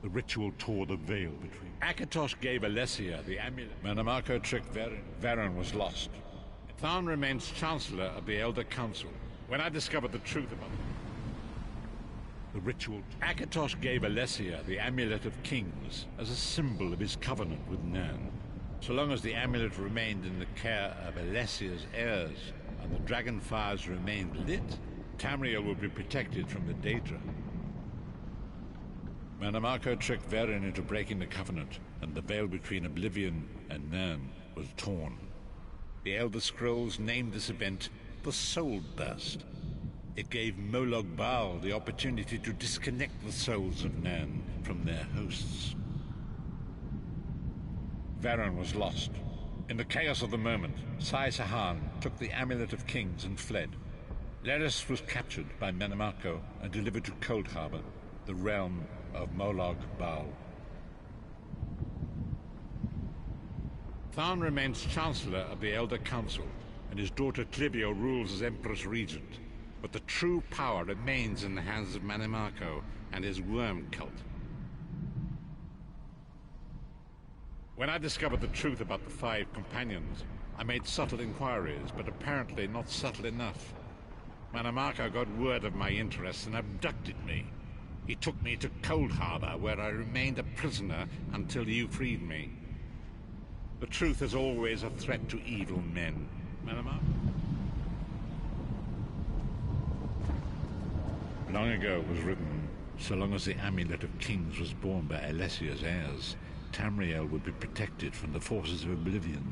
The ritual tore the veil between. Akatosh gave Alessia the amulet. Manamako tricked Varen. Varen was lost. Tharn remains Chancellor of the Elder Council. When I discovered the truth about the ritual, Akatosh gave Alessia the Amulet of Kings as a symbol of his covenant with Nan. So long as the amulet remained in the care of Alessia's heirs and the dragon fires remained lit, Tamriel would be protected from the Daedra. Manamako tricked Varen into breaking the covenant, and the veil between Oblivion and Nan was torn. The Elder Scrolls named this event the Soul Burst. It gave Molag Bal the opportunity to disconnect the souls of Nan from their hosts. Varen was lost. In the chaos of the moment, Sai Sahan took the Amulet of Kings and fled. Leris was captured by Manamako and delivered to Cold Harbor, the realm of Molag Bal. Tharn remains Chancellor of the Elder Council, and his daughter Clivio rules as Empress Regent. But the true power remains in the hands of Manamako and his worm cult. When I discovered the truth about the 5 companions, I made subtle inquiries, but apparently not subtle enough. Manamako got word of my interests and abducted me. He took me to Cold Harbor, where I remained a prisoner until you freed me. The truth is always a threat to evil men. Manamako? Long ago it was written, so long as the Amulet of Kings was borne by Alessia's heirs, Tamriel would be protected from the forces of Oblivion.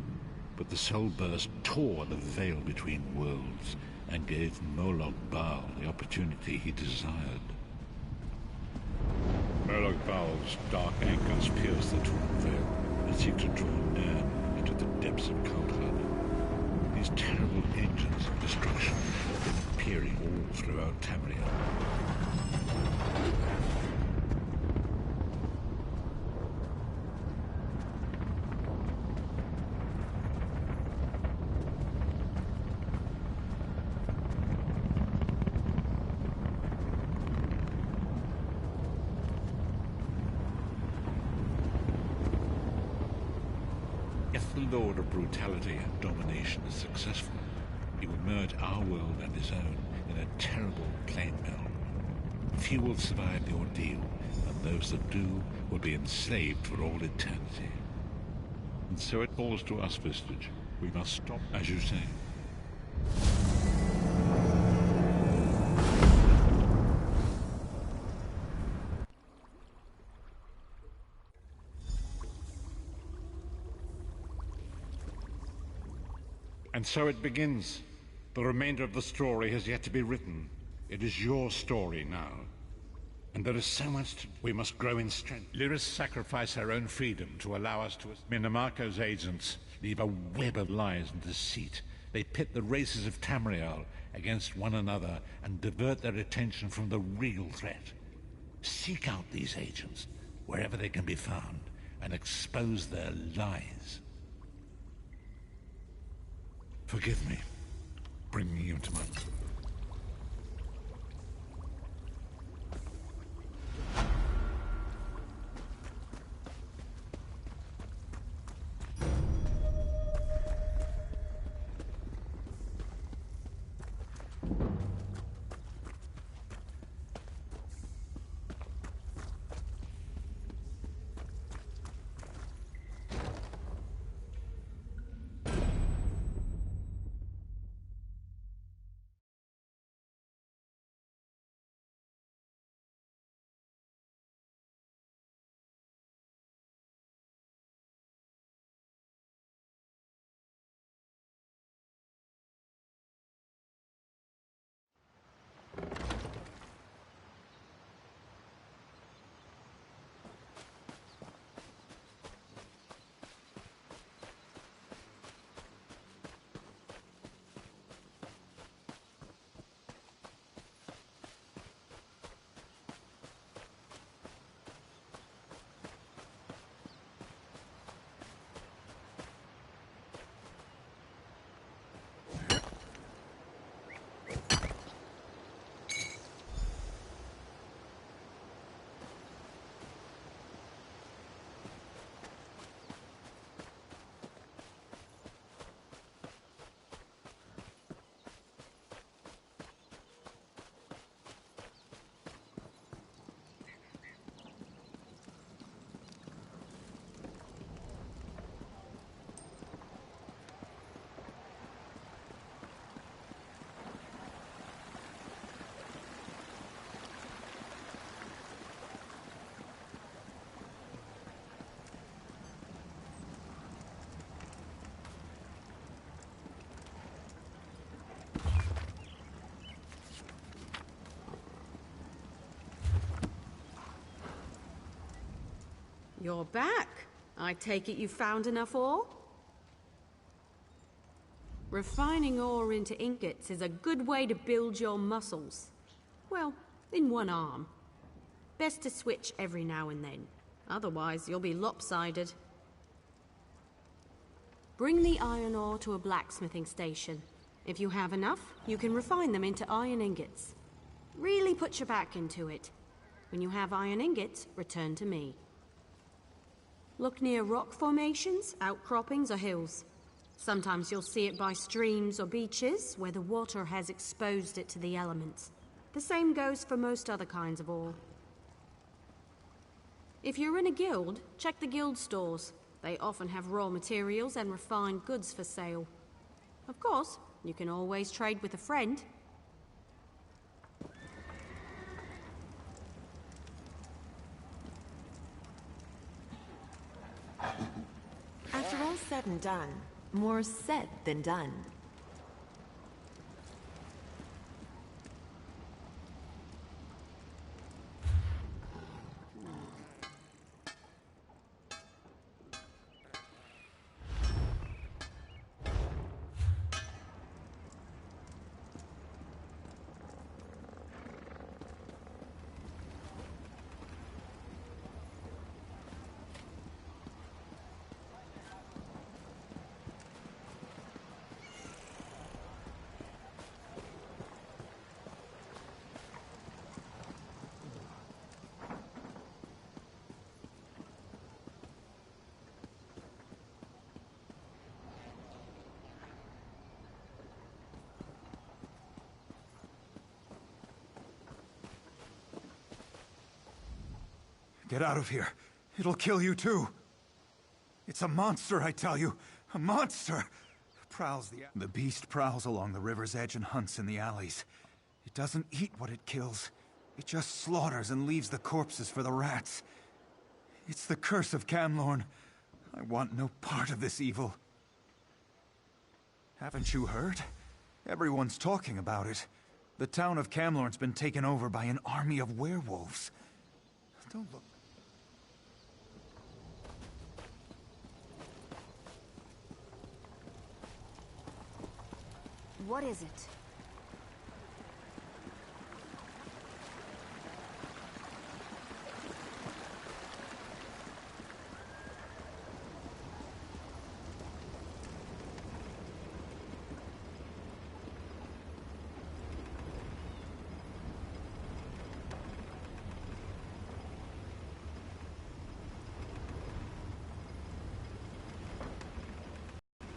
But the Soul Burst tore the veil between worlds and gave Molag Bal the opportunity he desired. Molag Bal's dark anchors pierce the torn veil and seek to draw Nan into the depths of Cold Harbor. These terrible engines of destruction have been appearing all throughout Tamriel. If the Lord of Brutality and Domination is successful, he will merge our world and his own in a terrible plane meld. Few will survive the ordeal, and those that do will be enslaved for all eternity. And so it falls to us, Vestige. We must stop, as you say. And so it begins. The remainder of the story has yet to be written. It is your story now. And there is so much we must grow in strength. Lyris sacrificed her own freedom to allow us to... Minamako's agents leave a web of lies and deceit. They pit the races of Tamriel against one another and divert their attention from the real threat. Seek out these agents, wherever they can be found, and expose their lies. Forgive me, bringing you to my... You're back. I take it you found enough ore? Refining ore into ingots is a good way to build your muscles. Well, in one arm. Best to switch every now and then. Otherwise, you'll be lopsided. Bring the iron ore to a blacksmithing station. If you have enough, you can refine them into iron ingots. Really put your back into it. When you have iron ingots, return to me. Look near rock formations, outcroppings, or hills. Sometimes you'll see it by streams or beaches where the water has exposed it to the elements. The same goes for most other kinds of ore. If you're in a guild, check the guild stores. They often have raw materials and refined goods for sale. Of course, you can always trade with a friend. After all said and done, more said than done. Get out of here. It'll kill you too. It's a monster, I tell you. A monster! The beast prowls along the river's edge and hunts in the alleys. It doesn't eat what it kills. It just slaughters and leaves the corpses for the rats. It's the curse of Camlorn. I want no part of this evil. Haven't you heard? Everyone's talking about it. The town of Camlorn's been taken over by an army of werewolves. Don't look. What is it?